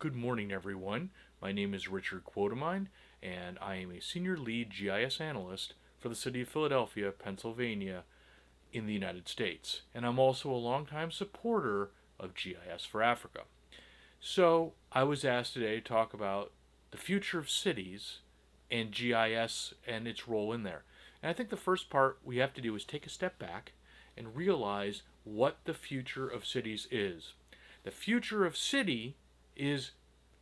Good morning, everyone. My name is Richard Quodomine, and I am a senior lead GIS analyst for the city of Philadelphia, Pennsylvania, in the United States. And I'm also a longtime supporter of GIS for Africa. So I was asked today to talk about the future of cities and GIS and its role in there. And I think the first part we have to do is take a step back and realize what the future of cities is. The future of city is,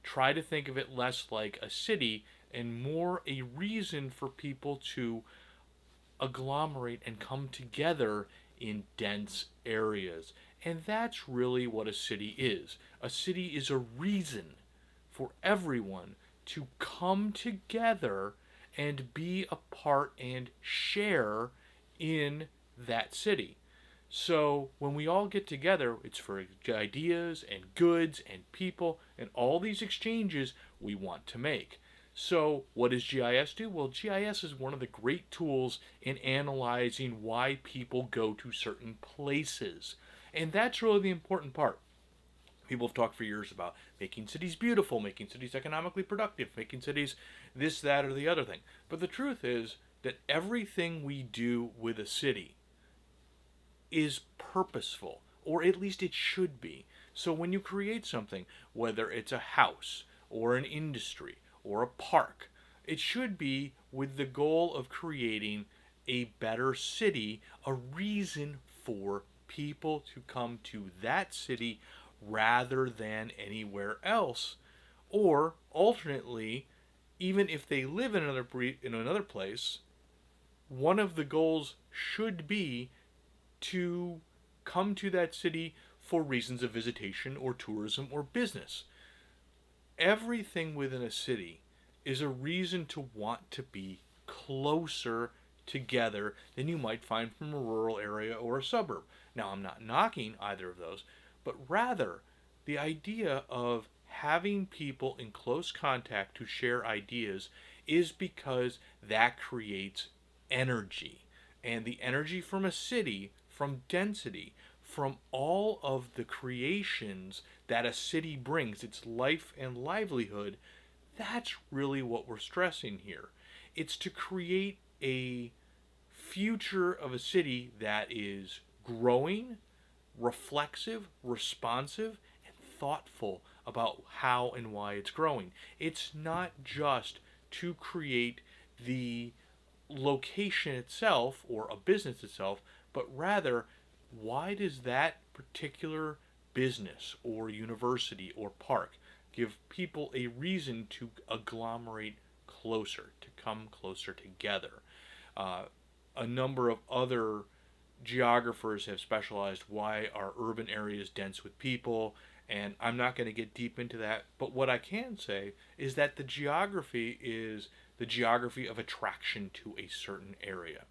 try to think of it less like a city and more a reason for people to agglomerate and come together in dense areas. And that's really what a city is. A city is a reason for everyone to come together and be a part and share in that city. So when we all get together, it's for ideas and goods and people and all these exchanges we want to make. So what does GIS do? Well, GIS is one of the great tools in analyzing why people go to certain places. And that's really the important part. People have talked for years about making cities beautiful, making cities economically productive, making cities this, that, or the other thing. But the truth is that everything we do with a city is purposeful, or at least it should be. So when you create something, whether it's a house or an industry or a park, it should be with the goal of creating a better city, a reason for people to come to that city rather than anywhere else. Or alternately, even if they live in another place, one of the goals should be to come to that city for reasons of visitation or tourism or business. Everything within a city is a reason to want to be closer together than you might find from a rural area or a suburb. Now, I'm not knocking either of those, but rather the idea of having people in close contact to share ideas is because that creates energy. And the energy from a city, from density, from all of the creations that a city brings, its life and livelihood, that's really what we're stressing here. It's to create a future of a city that is growing, reflexive, responsive, and thoughtful about how and why it's growing. It's not just to create the location itself or a business itself, but rather, why does that particular business or university or park give people a reason to agglomerate closer, to come closer together? Uh, a number of other geographers have specialized why are urban areas dense with people, and I'm not going to get deep into that, but what I can say is that the geography is the geography of attraction to a certain area.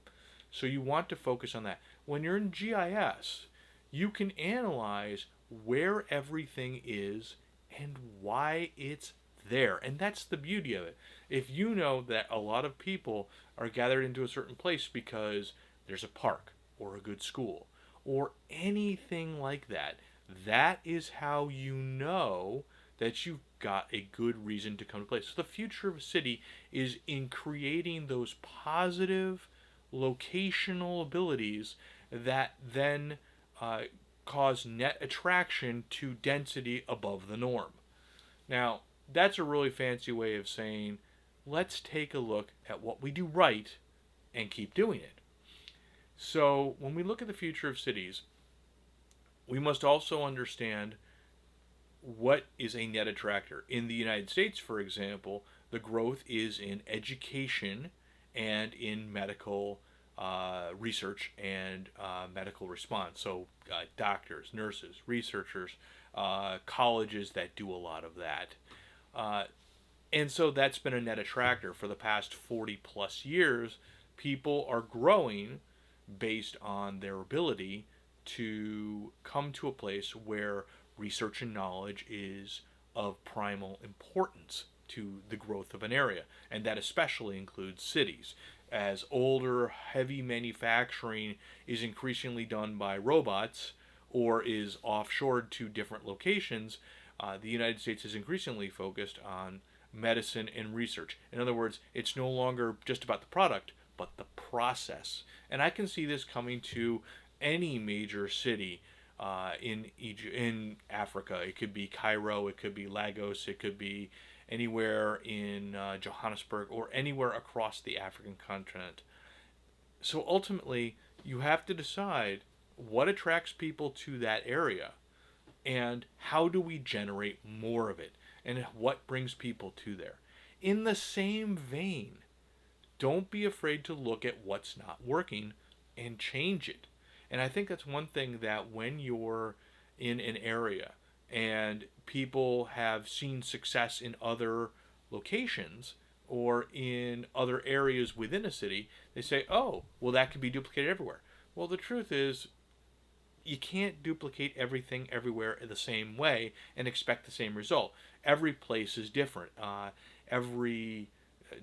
So you want to focus on that. When you're in GIS, you can analyze where everything is and why it's there. And that's the beauty of it. If you know that a lot of people are gathered into a certain place because there's a park or a good school or anything like that, that is how you know that you've got a good reason to come to place. So the future of a city is in creating those positive locational abilities that then cause net attraction to density above the norm. Now, that's a really fancy way of saying, let's take a look at what we do right and keep doing it. So, when we look at the future of cities, we must also understand what is a net attractor. In the United States, for example, the growth is in education and in medical research and medical response. So, doctors, nurses, researchers, colleges that do a lot of that. And so that's been a net attractor for the past 40 plus years. People are growing based on their ability to come to a place where research and knowledge is of primal importance to the growth of an area. And that especially includes cities. As older, heavy manufacturing is increasingly done by robots, or is offshored to different locations, the United States is increasingly focused on medicine and research. In other words, it's no longer just about the product, but the process. And I can see this coming to any major city in Africa. It could be Cairo, it could be Lagos, it could be anywhere in Johannesburg, or anywhere across the African continent. So ultimately, you have to decide what attracts people to that area, and how do we generate more of it, and what brings people to there. In the same vein, don't be afraid to look at what's not working and change it. And I think that's one thing, that when you're in an area and people have seen success in other locations or in other areas within a city, they say, oh, well, that can be duplicated everywhere. Well, the truth is, you can't duplicate everything everywhere the same way and expect the same result. Every place is different. Every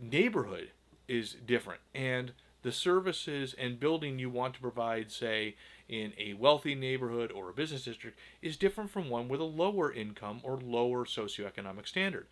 neighborhood is different. And the services and building you want to provide, say, in a wealthy neighborhood or a business district, is different from one with a lower income or lower socioeconomic standard.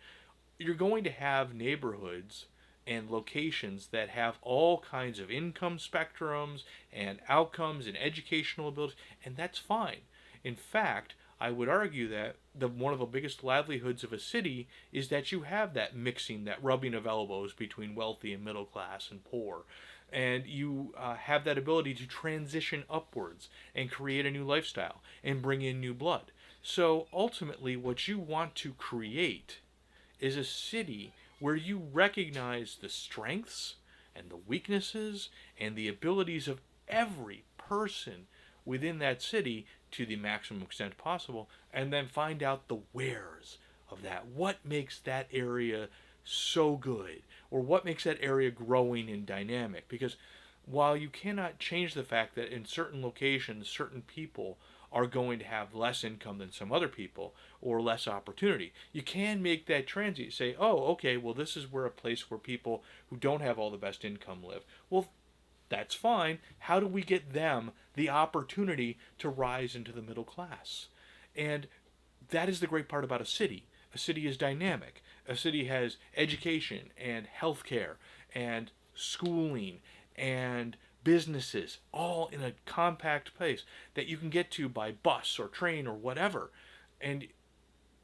You're going to have neighborhoods and locations that have all kinds of income spectrums and outcomes and educational abilities, and that's fine. In fact, I would argue that one of the biggest livelihoods of a city is that you have that mixing, that rubbing of elbows between wealthy and middle class and poor. And you have that ability to transition upwards and create a new lifestyle and bring in new blood. So ultimately, what you want to create is a city where you recognize the strengths and the weaknesses and the abilities of every person within that city to the maximum extent possible, and then find out the wheres of that. What makes that area so good, or what makes that area growing and dynamic? Because while you cannot change the fact that in certain locations, certain people are going to have less income than some other people, or less opportunity, you can make that transient. Say, oh, okay, well, this is where a place where people who don't have all the best income live. Well, that's fine. How do we get them the opportunity to rise into the middle class? And that is the great part about a city. A city is dynamic. A city has education and healthcare and schooling and businesses, all in a compact place that you can get to by bus or train or whatever. And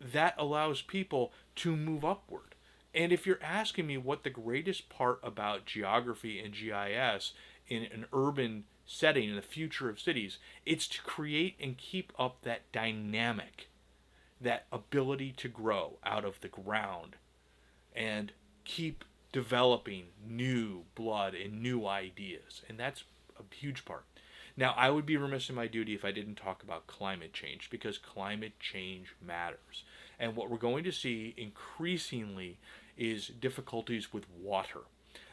that allows people to move upward. And if you're asking me what the greatest part about geography and GIS in an urban setting, in the future of cities, it's to create and keep up that dynamic, that ability to grow out of the ground and keep developing new blood and new ideas. And that's a huge part. Now, I would be remiss in my duty if I didn't talk about climate change, because climate change matters. And what we're going to see increasingly is difficulties with water.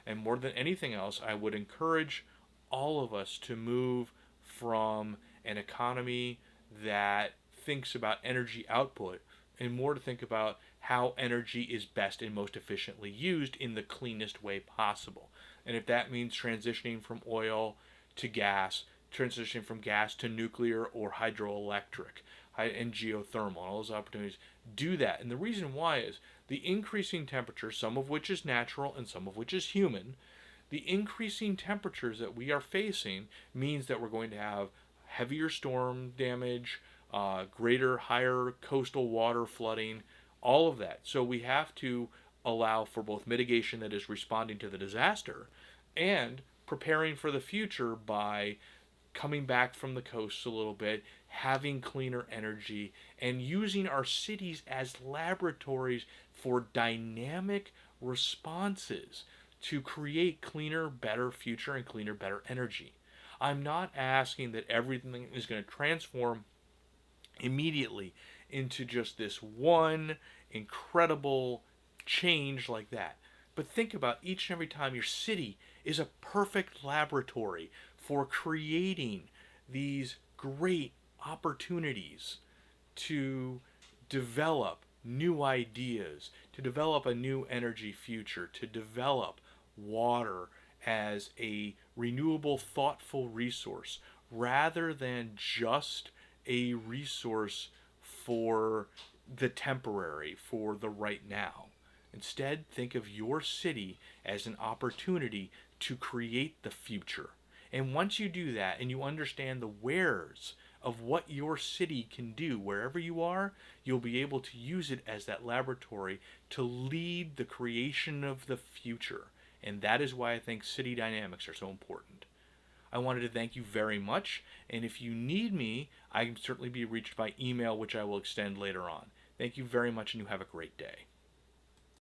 And more than anything else, I would encourage all of us to move from an economy that thinks about energy output and more to think about how energy is best and most efficiently used in the cleanest way possible. And if that means transitioning from oil to gas, transitioning from gas to nuclear or hydroelectric and geothermal, all those opportunities, do that. And the reason why is the increasing temperature, some of which is natural and some of which is human, the increasing temperatures that we are facing means that we're going to have heavier storm damage, higher coastal water flooding, all of that. So we have to allow for both mitigation, that is responding to the disaster, and preparing for the future by coming back from the coast a little bit, having cleaner energy, and using our cities as laboratories for dynamic responses to create cleaner, better future and cleaner, better energy. I'm not asking that everything is going to transform immediately into just this one incredible change like that. But think about each and every time your city is a perfect laboratory for creating these great opportunities to develop new ideas, to develop a new energy future, to develop water as a renewable, thoughtful resource rather than just a resource for the temporary, for the right now. Instead, think of your city as an opportunity to create the future. And once you do that and you understand the wheres of what your city can do wherever you are, you'll be able to use it as that laboratory to lead the creation of the future. And that is why I think city dynamics are so important. I wanted to thank you very much, and if you need me, I can certainly be reached by email, which I will extend later on. Thank you very much, and you have a great day.